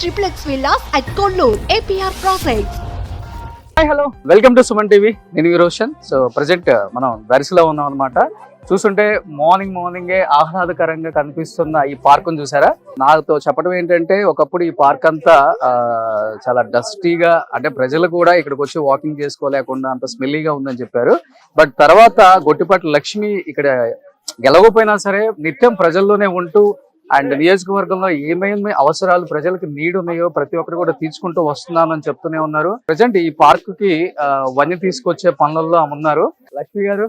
triplex villas at Kollur, APR Projects. Hi hello welcome to Suman TV. నేను ఈ Roshan. So present మనం దర్శిలో ఉన్నాం అనమాట. చూస్తుంటే మార్నింగే ఆహ్లాదకరంగా కనిపిస్తున్న ఈ పార్క్ చూసారా. నాతో చెప్పడం ఏంటంటే ఒకప్పుడు ఈ పార్క్ అంతా చాలా డస్టీగా, అంటే ప్రజలు కూడా ఇక్కడికి వచ్చి వాకింగ్ చేసుకోలేకుండా అంత స్మెల్లీగా ఉందని చెప్పారు. బట్ తర్వాత గొట్టిపాటి లక్ష్మి ఇక్కడ గెలవకపోయినా సరే నిత్యం ప్రజల్లోనే ఉంటూ అండ్ నియోజకవర్గంలో ఏమేమి అవసరాలు ప్రజలకు నీడ్ ఉన్నాయో ప్రతి ఒక్కరు కూడా తీసుకుంటూ వస్తున్నామని చెప్తూనే ఉన్నారు. ప్రజెంట్ ఈ పార్క్ కి వన్య తీసుకొచ్చే పనులలో ఉన్నారు. లక్ష్మి గారు,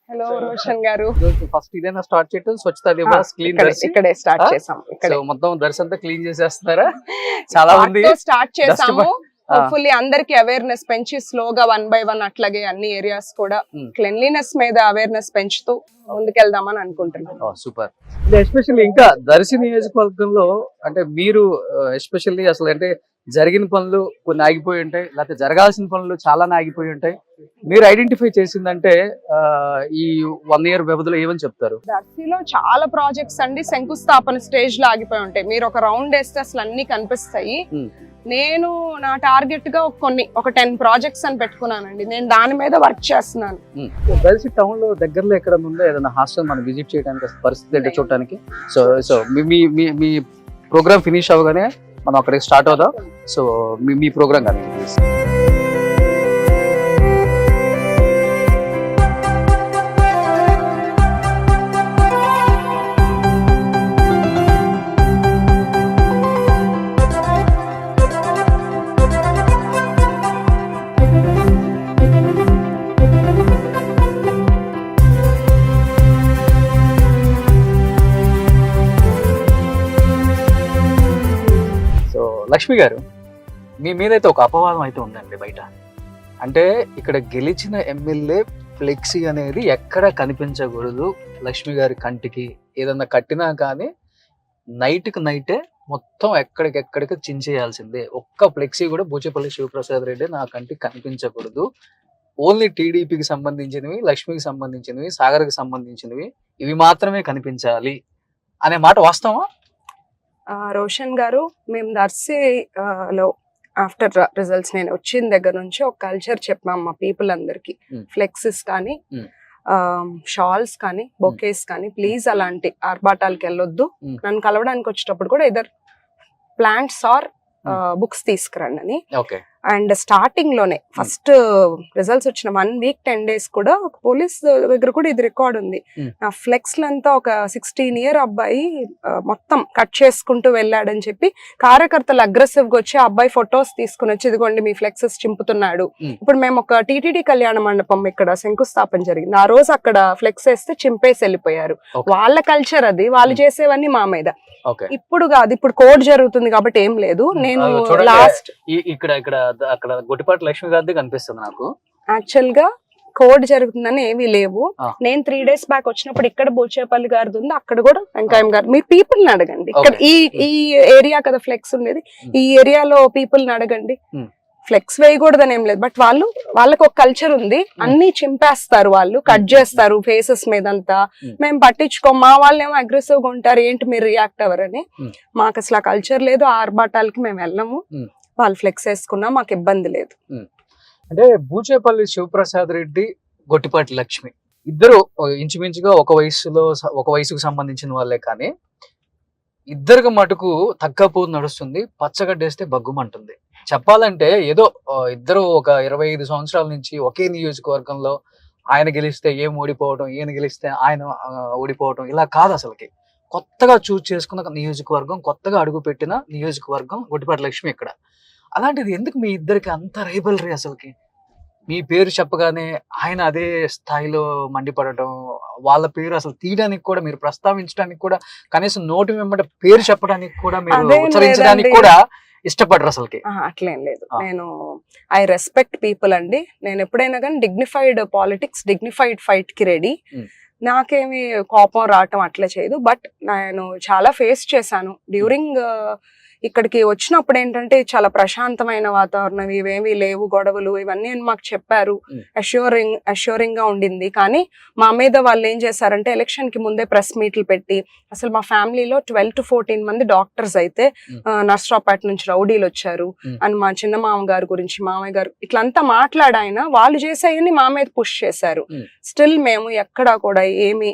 హలో రోషన్ గారు. ఫస్ట్ ఇదేనా స్టార్ట్ చేయటం స్వచ్ఛతా దివాస్ క్లీన్ ఇక్కడే స్టార్ట్ చేసాం. ఇక్కడ మొత్తం దర్శనంతా క్లీన్ చేసేస్తున్నారా? చాలా ఉంది. స్టార్ట్ చేసాము. హోప్ఫుల్లీ అందరికి అవేర్నెస్ పెంచి స్లోగా 1 by 1 అట్లాగే అన్ని ఏరియాస్ కూడా క్లెన్లీనెస్ మీద అవేర్నెస్ పెంచుతూ ముందుకెళ్దామని అనుకుంటున్నాను. సూపర్. ఎస్పెషల్లీ ఇంకా దర్శి నియోజకవర్గంలో అంటే మీరు ఎస్పెషల్లీ అసలు అంటే జరిగిన పనులు కొన్ని ఆగిపోయి ఉంటాయి, లేకపోతే జరగాల్సిన పనులు చాలా ఆగిపోయి ఉంటాయి. మీరు ఐడెంటిఫై చేసిందంటే ఈ 1 year వ్యవధిలో ఏమని చెప్తారు? దర్శిలో చాలా ప్రాజెక్ట్స్ అండి శంకుస్థాపన స్టేజ్ లో ఆగిపోయి ఉంటాయి. మీరు ఒక రౌండ్ వేస్తే అసలు అన్ని కనిపిస్తాయి. నేను నా టార్గెట్ గా ఒక 10 ప్రాజెక్ట్స్ అని పెట్టుకున్నానండి. నేను దాని మీద వర్క్ చేస్తున్నాను. దర్శి టౌన్ లో దగ్గరలో ఎక్కడ ఉందో ఏదైనా హాస్టల్ మనం విజిట్ చేయడానికి పరిస్థితి ఏంటో చూడటానికి. సో మీ ప్రోగ్రామ్ ఫినిష్ అవగానే మనం అక్కడికి స్టార్ట్ అవుదాం. సో మీ ప్రోగ్రామ్ కానీ లక్ష్మి గారు, మీ మీద అయితే ఒక అపవాదం అయితే ఉందండి బయట. అంటే ఇక్కడ గెలిచిన ఎమ్మెల్యే ఫ్లెక్సీ అనేది ఎక్కడ కనిపించకూడదు. లక్ష్మి గారి కంటికి ఏదన్నా కట్టినా కానీ నైట్కి నైటే మొత్తం ఎక్కడికి చించేయాల్సిందే. ఒక్క ఫ్లెక్సీ కూడా బూచేపల్లి శివప్రసాద్ రెడ్డి నా కంటికి కనిపించకూడదు. ఓన్లీ టీడీపీకి సంబంధించినవి, లక్ష్మికి సంబంధించినవి, సాగర్కి సంబంధించినవి ఇవి మాత్రమే కనిపించాలి అనే మాట వాస్తవా? రోషన్ గారు, మేము దర్శిలో ఆఫ్టర్ రిజల్ట్స్ నేను వచ్చిన దగ్గర నుంచి ఒక కల్చర్ చెప్పాము మా పీపుల్ అందరికి. ఫ్లెక్సెస్ కానీ షాల్స్ కానీ బొకేస్ కానీ ప్లీజ్ అలాంటి ఆర్భాటాలకు వెళ్ళొద్దు. నన్ను కలవడానికి వచ్చేటప్పుడు కూడా ఇదర్ ప్లాంట్స్ ఆర్ బుక్స్ తీసుకురండి అని. అండ్ స్టార్టింగ్ లోనే ఫస్ట్ రిజల్ట్స్ వచ్చిన 1 week 10 days కూడా ఒక పోలీస్ దగ్గర కూడా ఇది రికార్డ్ ఉంది. నా ఫ్లెక్స్ లంతా ఒక 16 year అబ్బాయి మొత్తం కట్ చేసుకుంటూ వెళ్ళాడని చెప్పి కార్యకర్తలు అగ్రెసివ్ గా వచ్చి అబ్బాయి ఫొటోస్ తీసుకుని వచ్చి ఇదిగోండి మీ ఫ్లెక్సెస్ చింపుతున్నాడు. ఇప్పుడు మేము ఒక టీటీడీ కళ్యాణ మండపం ఇక్కడ శంకుస్థాపన జరిగింది. ఆ రోజు అక్కడ ఫ్లెక్స్ వేస్తే చింపేసి వెళ్ళిపోయారు. వాళ్ళ కల్చర్ అది, వాళ్ళు చేసేవన్నీ మా మీద. ఇప్పుడు కాదు, ఇప్పుడు కోడ్ జరుగుతుంది కాబట్టి ఏం లేదు. నేను లాస్ట్ అక్కడ గొట్టిపాటి లక్ష్మి గారిది కనిపిస్తుంది నాకు. యాక్చువల్ గా కోడ్ జరుగుతుందని ఏమీ లేవు. నేను 3 days బ్యాక్ వచ్చినప్పుడు ఇక్కడ బోచేపల్లి గారిది ఉంది, అక్కడ కూడా వెంకయ్య గారు. మీరు పీపుల్ ని అడగండి. ఇక్కడ ఈ ఏరియా కదా ఫ్లెక్స్ ఉండేది, ఈ ఏరియాలో పీపుల్ ని అడగండి. ఫ్లెక్స్ వేయకూడదని ఏం లేదు, బట్ వాళ్ళకి ఒక కల్చర్ ఉంది. అన్ని చింపేస్తారు, వాళ్ళు కట్ చేస్తారు ఫేసెస్ మీద అంతా. మేము పట్టించుకోం. మా వాళ్ళు ఏమో అగ్రెసివ్ గా ఉంటారు, ఏంటి మీరు రియాక్ట్ అవ్వరని. మాకు అసలు ఆ కల్చర్ లేదు. ఆ ఆర్భాటాలకి మేము వెళ్ళము. వాళ్ళు ఫ్లెక్స్ వేసుకున్నా మాకు ఇబ్బంది లేదు. అంటే బూచేపల్లి శివప్రసాద్ రెడ్డి, గొట్టిపాటి లక్ష్మి ఇద్దరు ఇంచుమించుగా ఒక వయసుకు సంబంధించిన వాళ్ళే, కానీ ఇద్దరికి మటుకు తగ్గపోదు నడుస్తుంది. పచ్చగడ్డేస్తే బగ్గుమంటుంది. చెప్పాలంటే ఏదో ఇద్దరు ఒక 25 సంవత్సరాల నుంచి ఒకే నియోజకవర్గంలో ఆయన గెలిస్తే ఏం ఓడిపోవడం, ఈయన గెలిస్తే ఆయన ఓడిపోవడం, ఇలా కాదు అసలుకి. కొత్తగా చూస్ చేసుకున్న నియోజకవర్గం, కొత్తగా అడుగు పెట్టిన నియోజకవర్గం గొట్టిపాటి లక్ష్మి ఇక్కడ. అలాంటిది ఎందుకు మీ ఇద్దరికి అంత రైవల్రీ? అసలుకి మీ పేరు చెప్పగానే ఆయన అదే స్థాయిలో మండిపడటం, వాళ్ళ పేరు అసలు తీయడానికి కూడా, మీరు ప్రస్తావించడానికి కూడా, కనీసం నోటి వెంబడి పేరు చెప్పడానికి కూడా, మీరు ఉచ్చరించడానికి కూడా ఇష్టపడరు అసలుకి. అట్లేం లేదు. నేను ఐ రెస్పెక్ట్ పీపుల్ అండి. నేను ఎప్పుడైనా కానీ డిగ్నిఫైడ్ పాలిటిక్స్, డిగ్నిఫైడ్ ఫైట్ కి రెడీ. నాకేమి కోపం రావటం అట్లా చేయదు. బట్ నేను చాలా ఫేస్ చేశాను డ్యూరింగ్ ఇక్కడికి వచ్చినప్పుడు ఏంటంటే చాలా ప్రశాంతమైన వాతావరణం, ఇవేమీ లేవు గొడవలు ఇవన్నీ అని మాకు చెప్పారు. అష్యూరింగ్ గా ఉండింది. కానీ మా మీద వాళ్ళు ఏం చేశారంటే ఎలక్షన్ కి ముందే ప్రెస్ మీట్లు పెట్టి, అసలు మా ఫ్యామిలీలో 12 to 14 మంది డాక్టర్స్ అయితే నర్సరావుపేట నుంచి రౌడీలు వచ్చారు అని మా చిన్న మామగారు గురించి, మామయ్య గారు ఇట్లంతా మాట్లాడాయన వాళ్ళు చేసేయని మా మీద పుష్ చేశారు. స్టిల్ మేము ఎక్కడా కూడా ఏమి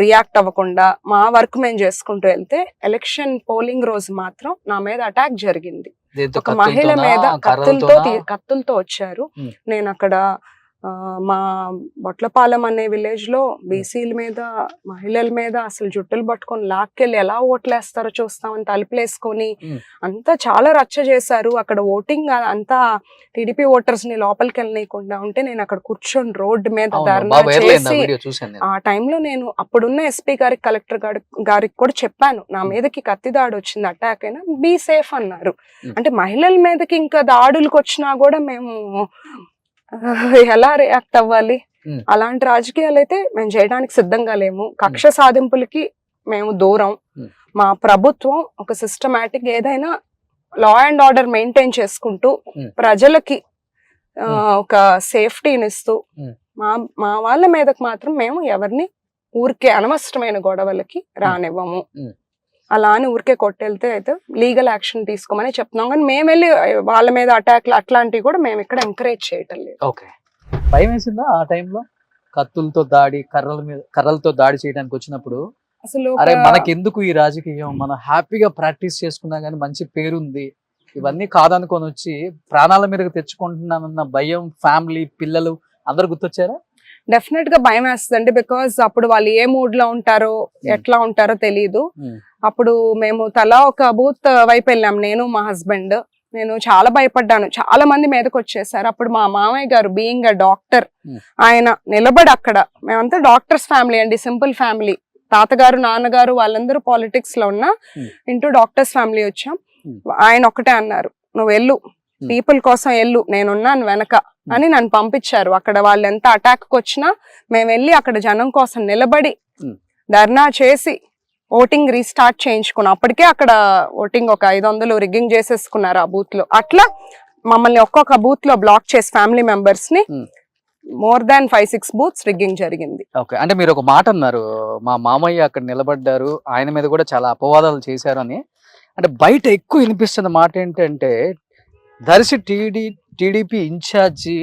రియాక్ట్ అవ్వకుండా మా వర్క్ మేము చేసుకుంటూ వెళ్తే ఎలక్షన్ పోలింగ్ రోజు మాత్రం నా మీద అటాక్ జరిగింది. ఒక మహిళ మీద కత్తులతో వచ్చారు. నేను అక్కడ మా బొట్లపాలెం అనే విలేజ్ లో బీసీల మీద మహిళల మీద అసలు జుట్టులు పట్టుకొని లాక్కెళ్ళి ఎలా ఓట్లేస్తారో చూస్తామని తలుపులేసుకొని అంతా చాలా రచ్చ చేశారు. అక్కడ ఓటింగ్ అంతా టీడీపీ ఓటర్స్ ని లోపలికి వెళ్ళనీయకుండా ఉంటే నేను అక్కడ కూర్చొని రోడ్డు మీద ధర్నా చేసి ఆ టైంలో నేను అప్పుడున్న ఎస్పీ గారికి, కలెక్టర్ గారికి కూడా చెప్పాను, నా మీదకి కత్తి దాడి వచ్చింది, అటాక్ అయినా బీ సేఫ్ అన్నారు. అంటే మహిళల మీదకి ఇంకా దాడులకు వచ్చినా కూడా మేము ఎలా రియాక్ట్ అవ్వాలి? అలాంటి రాజకీయాలు అయితే మేము చేయడానికి సిద్ధంగా లేము. కక్ష సాధింపులకి మేము దూరం. మా ప్రభుత్వం ఒక సిస్టమాటిక్ ఏదైనా లా అండ్ ఆర్డర్ మెయింటైన్ చేసుకుంటూ ప్రజలకి ఒక సేఫ్టీని ఇస్తూ మా వాళ్ళ మీదకి మాత్రం మేము ఎవరిని ఊరికే అనవసరమైన గొడవలకి రానివ్వము. అలా అని ఊరికే కొట్టెళ్తే అయితే లీగల్ యాక్షన్ తీసుకోమని చెప్తున్నాం. కానీ మేము వెళ్ళి వాళ్ళ మీద అటాక్లు అట్లాంటివి కూడా మేము ఇక్కడ ఎంకరేజ్ చేయటం లేదు. ఓకే, భయం వేసిందా ఆ టైంలో? కత్తులతో దాడి, కర్రలతో దాడి చేయడానికి వచ్చినప్పుడు అసలు అరే మనకెందుకు ఈ రాజకీయం, మనం హ్యాపీగా ప్రాక్టీస్ చేసుకున్నా గానీ మంచి పేరుంది, ఇవన్నీ కాదనుకొని వచ్చి ప్రాణాల మీదకి తెచ్చుకుంటున్నానన్న భయం, ఫ్యామిలీ, పిల్లలు అందరు గుర్తొచ్చారా? డెఫినెట్ గా భయం వేస్తుంది. బికాస్ అప్పుడు వాళ్ళు ఏ మూడ్ లో ఉంటారో ఎట్లా ఉంటారో తెలీదు. అప్పుడు మేము తలా ఒక బూత్ వైపు వెళ్ళాం, నేను మా హస్బెండ్. నేను చాలా భయపడ్డాను. చాలా మంది మీదకి వచ్చేసారు. అప్పుడు మా మామయ్య గారు బీయింగ్ అ డాక్టర్, ఆయన నిలబడి అక్కడ, మేమంతా డాక్టర్స్ ఫ్యామిలీ అండి, సింపుల్ ఫ్యామిలీ. తాతగారు, నాన్నగారు వాళ్ళందరూ పాలిటిక్స్ లో ఉన్న ఇంటూ డాక్టర్స్ ఫ్యామిలీ వచ్చాం. ఆయన ఒక్కటే అన్నారు, నువ్వు వెళ్ళు, పీపుల్ కోసం వెళ్ళు, నేనున్నాను వెనక అని నన్ను పంపించారు. అక్కడ వాళ్ళు ఎంత అటాక్ వచ్చినా మేము వెళ్ళి అక్కడ జనం కోసం నిలబడి ధర్నా చేసి ఓటింగ్ రీస్టార్ట్ చేయించుకున్నాం. అప్పటికే అక్కడ ఓటింగ్ ఒక 500 రిగ్గింగ్ చేసేసుకున్నారు ఆ బూత్ లో. అట్లా మమ్మల్ని ఒక్కొక్క బూత్ లో బ్లాక్ చేసి ఫ్యామిలీ మెంబర్స్ ని మోర్ దాన్ 5-6 బూత్స్ రిగ్గింగ్ జరిగింది. ఓకే, అంటే మీరు ఒక మాట అన్నారు, మా మామయ్య అక్కడ నిలబడ్డారు, ఆయన మీద కూడా చాలా అపవాదాలు చేశారు అని. అంటే బయట ఎక్కువ వినిపిస్తున్న మాట ఏంటంటే దర్శి టీడీపీ ఇన్ఛార్జి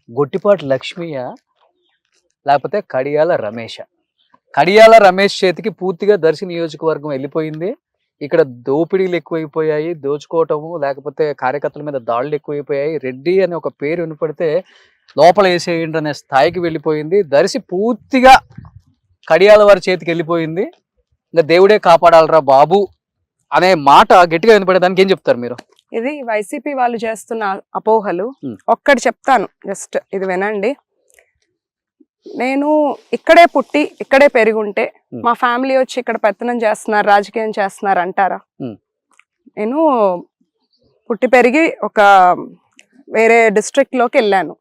గొట్టిపాటి లక్ష్మయ్య లేకపోతే కడియాల రమేష్ చేతికి పూర్తిగా దర్శి నియోజకవర్గం వెళ్ళిపోయింది. ఇక్కడ దోపిడీలు ఎక్కువైపోయాయి, దోచుకోవటము, లేకపోతే కార్యకర్తల మీద దాడులు ఎక్కువైపోయాయి. రెడ్డి అని ఒక పేరు వినపడితే లోపల వేసేయండి అనే స్థాయికి వెళ్ళిపోయింది. దర్శి పూర్తిగా కడియాల వారి చేతికి వెళ్ళిపోయింది. ఇంకా దేవుడే కాపాడాలరా బాబు అనే మాట గట్టిగా వినపడేదానికి ఏం చెప్తారు మీరు? ఇది వైసీపీ వాళ్ళు చేస్తున్న అపోహలు. ఒక్కటి చెప్తాను, జస్ట్ ఇది వినండి. నేను ఇక్కడే పుట్టి ఇక్కడే పెరుగుంటే మా ఫ్యామిలీ వచ్చి ఇక్కడ పెత్తనం చేస్తున్నారు, రాజకీయం చేస్తున్నారు అంటారా? నేను పుట్టి పెరిగి ఒక వేరే డిస్ట్రిక్ట్ లోకి వెళ్ళాను.